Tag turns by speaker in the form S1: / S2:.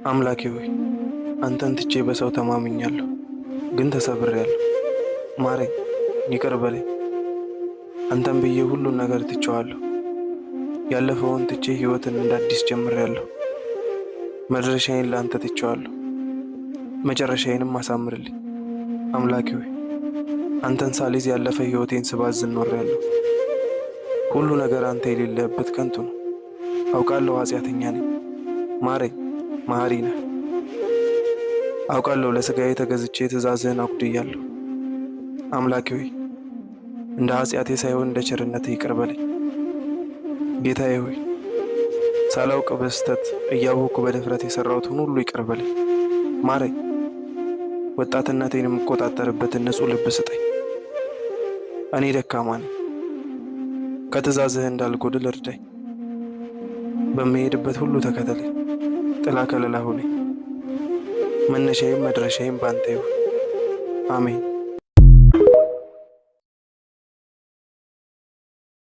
S1: አምላኬ ሆይ አንተን ትቼ በሰው ተማምኛለሁ፣ ግን ተሰብሬያለሁ። ማረኝ፣ ይቅር በለኝ። አንተን ብዬ ሁሉን ነገር ትቼዋለሁ። ያለፈውን ትቼ ሕይወትን እንዳዲስ ጀምሬያለሁ። መድረሻዬን ለአንተ ትቼዋለሁ፣ መጨረሻዬንም አሳምርልኝ። አምላኬ ሆይ አንተን ሳልይዝ ያለፈ ሕይወቴን ስባዝን ኖሬያለሁ። ሁሉ ነገር አንተ የሌለህበት ከንቱ ነው። አውቃለሁ ኃጢአተኛ ነኝ። ማረኝ፣ መሐሪ ነህ። አውቃለሁ ለሥጋዬ ተገዝቼ ትእዛዝህን አጉድያለሁ። አምላኬ ሆይ እንደ ኃጢአቴ ሳይሆን እንደ ቸርነትህ ይቅር በለኝ። ጌታዬ ሆይ ሳላውቅ በስተት እያወቅኩ በድፍረት የሠራሁትን ሁሉ ይቅር በለኝ። ማረኝ፣ ወጣትነቴን የምቆጣጠርበትን ንጹሕ ልብ ስጠኝ። እኔ ደካማ ነኝ፣ ከትእዛዝህ እንዳልጎድል እርዳኝ። በምሄድበት ሁሉ ተከተለኝ፣ ጥላ ከለላ ሁነኝ። መነሻዬም መድረሻዬም ባንተ ይሁን። አሜን።